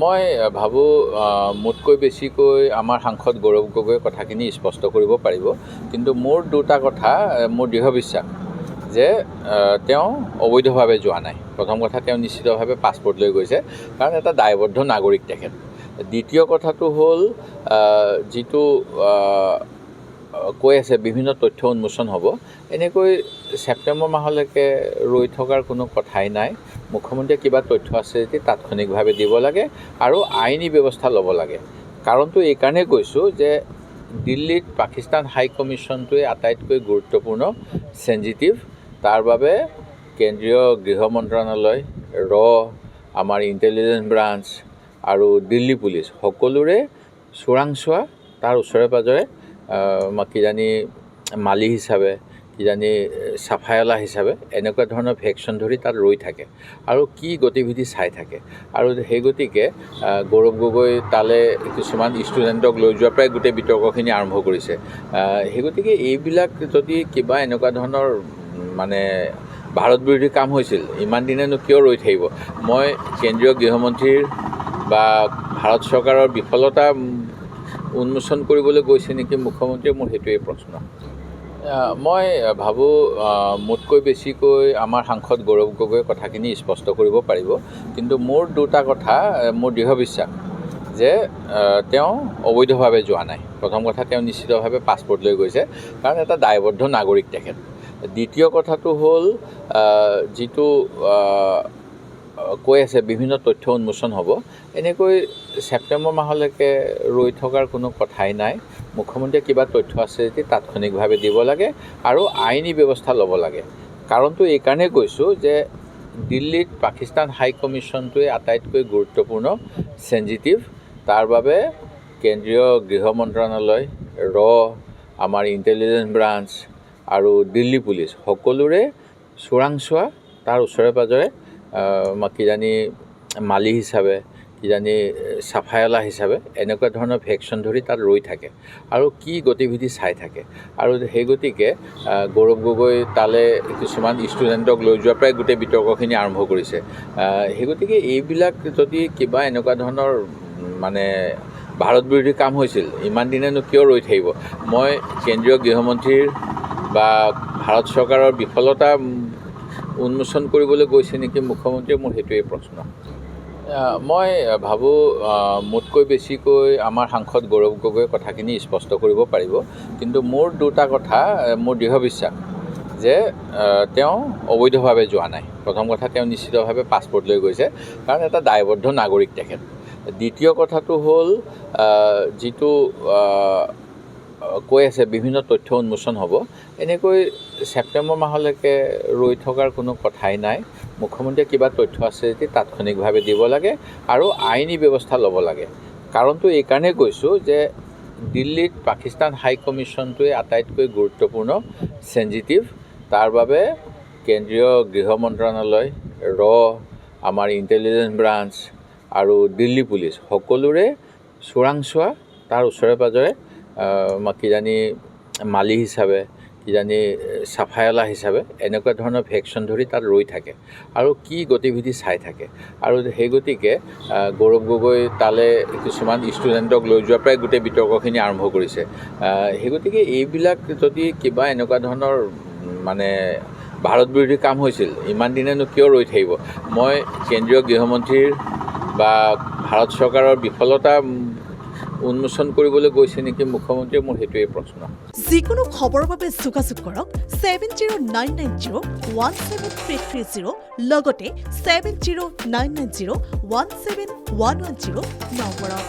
মই ভাবোঁ মোতকৈ বেছিকৈ আমাৰ সাংসদ গৌৰৱ গগৈয়ে কথাখিনি স্পষ্ট কৰিব পাৰিব। কিন্তু মোৰ দুটা কথা মোৰ দৃঢ় বিশ্বাস যে তেওঁ অবৈধভাৱে যোৱা নাই। প্ৰথম কথা, তেওঁ নিশ্চিতভাৱে পাছপৰ্ট লৈ গৈছে, কাৰণ এটা দায়বদ্ধ নাগৰিক তেখেত। দ্বিতীয় কথাটো হ'ল যিটো কৈ আছে বিভিন্ন তথ্য উন্মোচন হ'ব, এনেকৈ ছেপ্টেম্বৰ মাহলৈকে ৰৈ থকাৰ কোনো কথাই নাই। মুখ্যমন্ত্ৰীয়ে কিবা তথ্য আছে যদি তাৎক্ষণিকভাৱে দিব লাগে আৰু আইনী ব্যৱস্থা ল'ব লাগে। কাৰণটো এইকাৰণেই কৈছোঁ যে দিল্লীত পাকিস্তান হাই কমিশ্যনটোৱে আটাইতকৈ গুৰুত্বপূৰ্ণ চেঞ্জিটিভ। তাৰ বাবে কেন্দ্ৰীয় গৃহ মন্ত্ৰণালয়, আমাৰ ইণ্টেলিজেঞ্চ ব্ৰাঞ্চ আৰু দিল্লী পুলিচ সকলোৰে চোৰাংচোৱা তাৰ ওচৰে পাঁজৰে কিজানি মালি হিচাপে, কিজানি চাফাইলা হিচাপে এনেকুৱা ধৰণৰ ভেকশ্যন ধৰি তাত ৰৈ থাকে আৰু কি গতিবিধি চাই থাকে। আৰু সেই গতিকে গৌৰৱ গগৈ তালৈ কিছুমান ষ্টুডেণ্টক লৈ যোৱাৰ পৰাই গোটেই বিতৰ্কখিনি আৰম্ভ কৰিছে। সেই গতিকে এইবিলাক যদি কিবা এনেকুৱা ধৰণৰ ভাৰত বিৰোধী কাম হৈছিল, ইমান দিনেনো কিয় ৰৈ থাকিব? মই কেন্দ্ৰীয় গৃহমন্ত্ৰীৰ বা ভাৰত চৰকাৰৰ বিফলতা উন্মোচন কৰিবলৈ গৈছে নেকি মুখ্যমন্ত্ৰীয়ে, মোৰ সেইটোৱেই প্ৰশ্ন। মই ভাবোঁ মোতকৈ বেছিকৈ আমাৰ সাংসদ গৌৰৱ গগৈয়ে কথাখিনি স্পষ্ট কৰিব পাৰিব। কিন্তু মোৰ দুটা কথা মোৰ দৃঢ় বিশ্বাস যে তেওঁ অবৈধভাৱে যোৱা নাই। প্ৰথম কথা, তেওঁ নিশ্চিতভাৱে পাছপৰ্ট লৈ গৈছে, কাৰণ এটা দায়বদ্ধ নাগৰিক তেখেত। দ্বিতীয় কথাটো হ'ল যিটো কৈ আছে বিভিন্ন তথ্য উন্মোচন হ'ব, এনেকৈ ছেপ্টেম্বৰ মাহলৈকে ৰৈ থকাৰ কোনো কথাই নাই। মুখ্যমন্ত্ৰীয়ে কিবা তথ্য আছে যদি তাৎক্ষণিকভাৱে দিব লাগে আৰু আইনী ব্যৱস্থা ল'ব লাগে। কাৰণটো এইকাৰণেই কৈছোঁ যে দিল্লীত পাকিস্তান হাই কমিশ্যনটোৱে আটাইতকৈ গুৰুত্বপূৰ্ণ চেঞ্জিটিভ। তাৰ বাবে কেন্দ্ৰীয় গৃহ মন্ত্ৰণালয়, আমাৰ ইণ্টেলিজেঞ্চ ব্ৰাঞ্চ আৰু দিল্লী পুলিচ সকলোৰে চোৰাংচোৱা তাৰ ওচৰে পাঁজৰে কিজানি মালি হিচাপে, কিজানি চাফাইলা হিচাপে এনেকুৱা ধৰণৰ ভেকশ্যন ধৰি তাত ৰৈ থাকে আৰু কি গতিবিধি চাই থাকে। আৰু সেই গতিকে গৌৰৱ গগৈ তালৈ কিছুমান ষ্টুডেণ্টক লৈ যোৱাৰ পৰাই গোটেই বিতৰ্কখিনি আৰম্ভ কৰিছে। সেই গতিকে এইবিলাক যদি কিবা এনেকুৱা ধৰণৰ ভাৰত বিৰোধী কাম হৈছিল, ইমান দিনেনো কিয় ৰৈ থাকিব? মই কেন্দ্ৰীয় গৃহমন্ত্ৰীৰ বা ভাৰত চৰকাৰৰ বিফলতা উন্মোচন কৰিবলৈ গৈছে নেকি মুখ্যমন্ত্ৰীয়ে, মোৰ সেইটোৱেই প্ৰশ্ন। মই ভাবোঁ মোতকৈ বেছিকৈ আমাৰ সাংসদ গৌৰৱ গগৈয়ে কথাখিনি স্পষ্ট কৰিব পাৰিব। কিন্তু মোৰ দুটা কথা মোৰ দৃঢ় বিশ্বাস যে তেওঁ অবৈধভাৱে যোৱা নাই। প্ৰথম কথা, তেওঁ নিশ্চিতভাৱে পাছপৰ্ট লৈ গৈছে, কাৰণ এটা দায়বদ্ধ নাগৰিক তেখেত। দ্বিতীয় কথাটো হ'ল যিটো কৈ আছে বিভিন্ন তথ্য উন্মোচন হ'ব, এনেকৈ ছেপ্টেম্বৰ মাহলৈকে ৰৈ থকাৰ কোনো কথাই নাই। মুখ্যমন্ত্ৰীয়ে কিবা তথ্য আছে যদি তাৎক্ষণিকভাৱে দিব লাগে আৰু আইনী ব্যৱস্থা ল'ব লাগে। কাৰণটো এইকাৰণেই কৈছোঁ যে দিল্লীত পাকিস্তান হাই কমিশ্যনটোৱে আটাইতকৈ গুৰুত্বপূৰ্ণ চেঞ্জিটিভ। তাৰ বাবে কেন্দ্ৰীয় গৃহ মন্ত্ৰণালয়, আমাৰ ইণ্টেলিজেঞ্চ ব্ৰাঞ্চ আৰু দিল্লী পুলিচ সকলোৰে চোৰাংচোৱা তাৰ ওচৰে পাঁজৰে কিজানি মালি হিচাপে, কিজানি চাফাইলা হিচাপে এনেকুৱা ধৰণৰ ভেকশ্যন ধৰি তাত ৰৈ থাকে আৰু কি গতিবিধি চাই থাকে। আৰু সেই গতিকে গৌৰৱ গগৈ তালৈ কিছুমান ষ্টুডেণ্টক লৈ যোৱাৰ পৰাই গোটেই বিতৰ্কখিনি আৰম্ভ কৰিছে। সেই গতিকে এইবিলাক যদি কিবা এনেকুৱা ধৰণৰ ভাৰত বিৰোধী কাম হৈছিল, ইমান দিনেনো কিয় ৰৈ থাকিব? মই কেন্দ্ৰীয় গৃহমন্ত্ৰীৰ বা ভাৰত চৰকাৰৰ বিফলতা উন্মোচন কৰিবলৈ গৈছে নেকি মুখ্যমন্ত্ৰীয়ে, মোৰ সেইটোৱেই প্ৰশ্ন। যিকোনো খবৰৰ বাবে যোগাযোগ কৰক 7099017330 লগতে 7099017110 নম্বৰত।